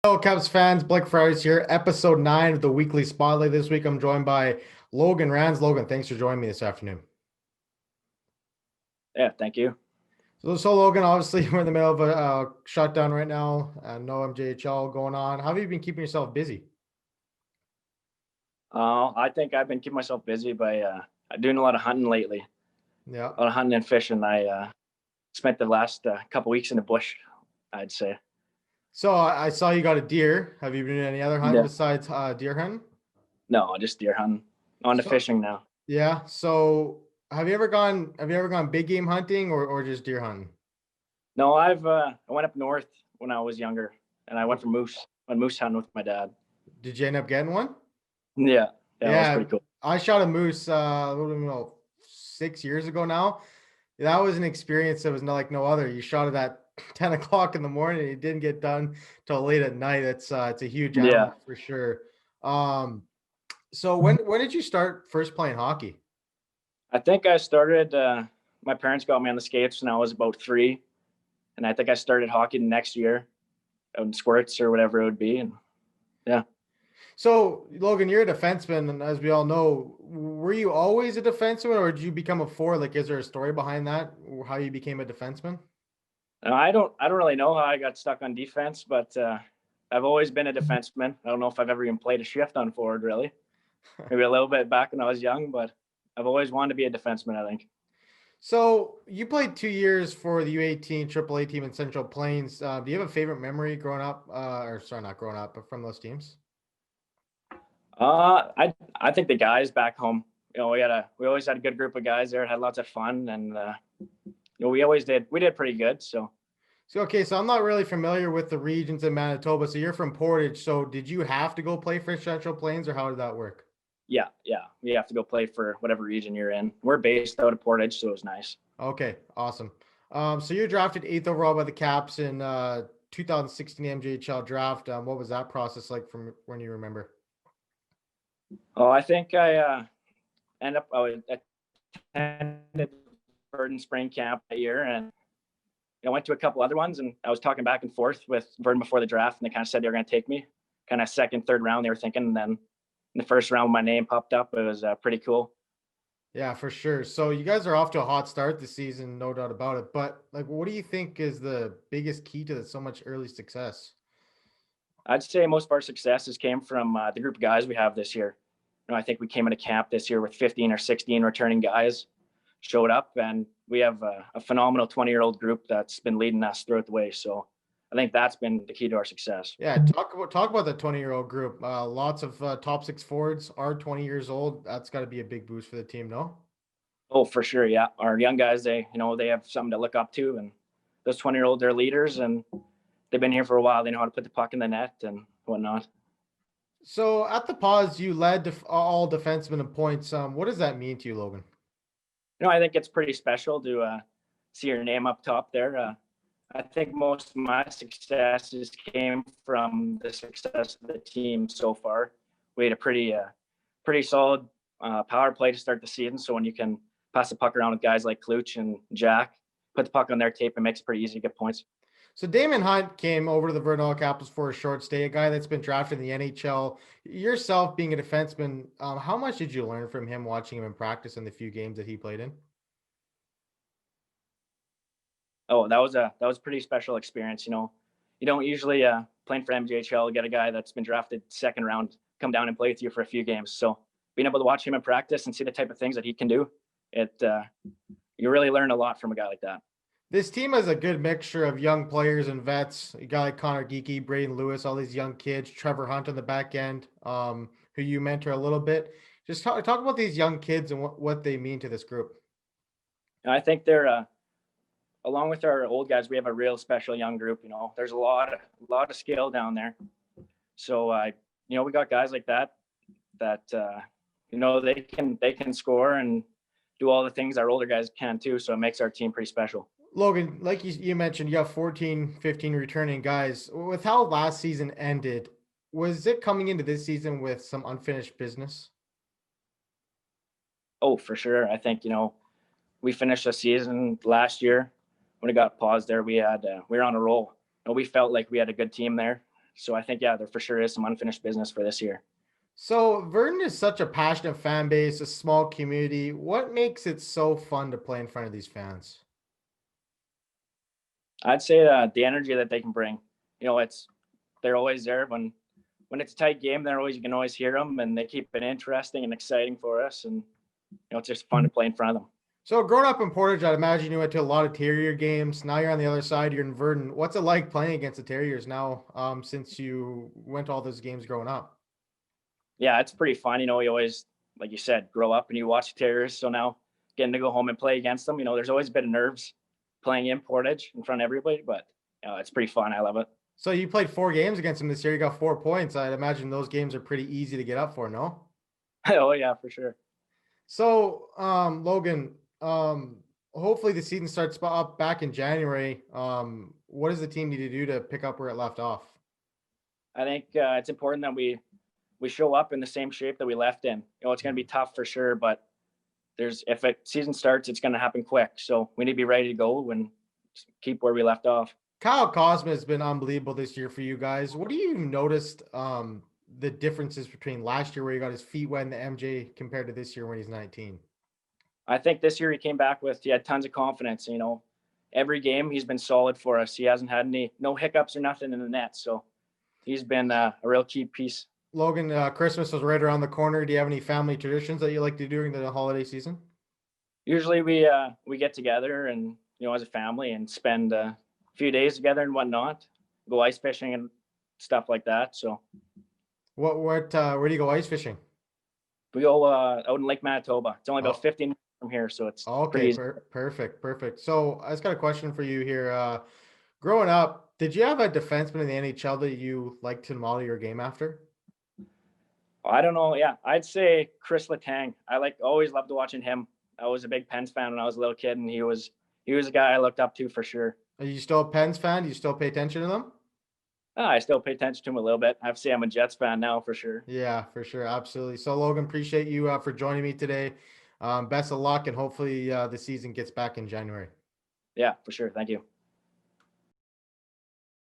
Hello, Cubs fans. Blake Friars here, episode 9 of the Weekly Spotlight. This week, I'm joined by Logan Rands. Logan, thanks for joining me this afternoon. Yeah, thank you. So Logan, obviously, we're in the middle of a shutdown right now. No MJHL going on. How have you been keeping yourself busy? I think I've been keeping myself busy by doing a lot of hunting lately, Yeah. a lot of hunting and fishing. I spent the last couple weeks in the bush, I'd say. So I saw you got a deer. Have you been doing any other hunting Yeah. besides deer hunting? No, just deer hunting. On to So fishing now. yeah. So have you ever gone big game hunting or just deer hunting? No, I went up north when I was younger, and I went moose hunting with my dad. Did you end up getting one? Yeah, yeah, it was Yeah, pretty cool. I shot a moose, what do you know, 6 years ago now. That was an experience that was like no other. You shot it at 10 o'clock in the morning. It didn't get done till late at night. It's a huge Yeah, animal for sure. Um, so when did you start first playing hockey? I think I started. My parents got me on the skates when I was about 3, and I think I started hockey the next year, out in squirts or whatever it would be, and yeah. So Logan, you're a defenseman, and as we all know, were you always a defenseman, or did you become a forward? Like, is there a story behind that? How you became a defenseman? I don't really know how I got stuck on defense, but I've always been a defenseman. I don't know if I've ever even played a shift on forward, really. Maybe a little bit back when I was young, but I've always wanted to be a defenseman, I think. So you played 2 years for the U18 AAA team in Central Plains. Do you have a favorite memory growing up, or sorry, not growing up, but from those teams? I think the guys back home, we always had a good group of guys there, had lots of fun, and we did pretty good. So So okay, so I'm not really familiar with the regions in Manitoba. So you're from Portage. So did you have to go play for Central Plains, or how did that work? yeah, you have to go play for whatever region you're in. We're based out of Portage, so it was nice. Okay, awesome. So you're drafted eighth overall by the Caps in 2016 MJHL draft. What was that process like from when you remember? Oh, I think I attended Burden Spring Camp that year, and I went to a couple other ones, and I was talking back and forth with Verdon before the draft, and they kind of said they were going to take me, kind of second, third round. They were thinking, and then in the first round, my name popped up. It was pretty cool. Yeah, for sure. So you guys are off to a hot start this season, no doubt about it. But like, what do you think is the biggest key to so much early success? I'd say most of our successes came from the group of guys we have this year. I think we came into camp this year with 15 or 16 returning guys showed up, and we have a phenomenal 20-year-old group that's been leading us throughout the way. So I think that's been the key to our success. Yeah, talk about the 20-year-old group. Lots of top six forwards are 20 years old. That's got to be a big boost for the team, no? Oh, for sure. Yeah. Our young guys, they have something to look up to, and those 20-year-olds, they're leaders, and they've been here for a while. They know how to put the puck in the net and whatnot. So at the pause, you led all defensemen in points. What does that mean to you, Logan? I think it's pretty special to see your name up top there. I think most of my successes came from the success of the team so far. We had a pretty solid power play to start the season. So when you can pass the puck around with guys like Kluch and Jack, put the puck on their tape, it makes it pretty easy to get points. So Damon Hunt came over to the Verdun Capitals for a short stay, a guy that's been drafted in the NHL. Yourself being a defenseman, how much did you learn from him watching him in practice in the few games that he played in? Oh, that was a pretty special experience. You don't usually playing for MJHL get a guy that's been drafted second round come down and play with you for a few games. So being able to watch him in practice and see the type of things that he can do, it you really learn a lot from a guy like that. This team has a good mixture of young players and vets. A guy like Connor Geeky, Braden Lewis, all these young kids, Trevor Hunt on the back end, who you mentor a little bit. Just talk about these young kids and what they mean to this group. And I think they're along with our old guys, we have a real special young group. There's a lot of skill down there. So we got guys like that they can score and do all the things our older guys can too. So it makes our team pretty special. Logan, like you mentioned, you have 14, 15 returning guys. With how last season ended, was it coming into this season with some unfinished business? Oh, for sure. I think we finished the season last year when it got paused there. We were on a roll. We felt like we had a good team there, So I think, yeah, there for sure is some unfinished business for this year. So Verdun is such a passionate fan base, a small community. What makes it so fun to play in front of these fans? I'd say the energy that they can bring. They're always there when it's a tight game. You can always hear them, and they keep it interesting and exciting for us. And it's just fun to play in front of them. So growing up in Portage, I'd imagine you went to a lot of Terrier games. Now you're on the other side. You're in Verdun. What's it like playing against the Terriers now? Since you went to all those games growing up. Yeah, it's pretty fun. You always, like you said, grow up and you watch Terriers. So now getting to go home and play against them, there's always a bit of nerves playing in Portage in front of everybody, but it's pretty fun. I love it. So you played 4 games against them this year. You got 4 points. I'd imagine those games are pretty easy to get up for, no? Oh yeah, for sure. So, Logan, hopefully the season starts up back in January. What does the team need to do to pick up where it left off? I think it's important that we show up in the same shape that we left in. It's going to be tough for sure, but if a season starts, it's going to happen quick. So we need to be ready to go and keep where we left off. Kyle Cosma has been unbelievable this year for you guys. What do you noticed the differences between last year where he got his feet wet in the MJ compared to this year when he's 19? I think this year he had tons of confidence. Every game he's been solid for us. He hasn't had no hiccups or nothing in the net. So he's been a real key piece. Logan, Christmas was right around the corner. Do you have any family traditions that you like to do during the holiday season? Usually we get together and as a family and spend a few days together and whatnot, go ice fishing and stuff like that. So Where do you go ice fishing? we go out in Lake Manitoba. It's only about 15 minutes from here, so it's Okay, easy. perfect. So I just got a question for you here. Growing up, did you have a defenseman in the NHL that you like to model your game after? I don't know. Yeah, I'd say Chris Letang. Always loved watching him. I was a big Pens fan when I was a little kid, and he was a guy I looked up to for sure. Are you still a Pens fan? Do you still pay attention to them? I still pay attention to him a little bit. I have to say I'm a Jets fan now for sure. Yeah, for sure. Absolutely. So Logan, appreciate you for joining me today. Best of luck, and hopefully the season gets back in January. Yeah, for sure. Thank you.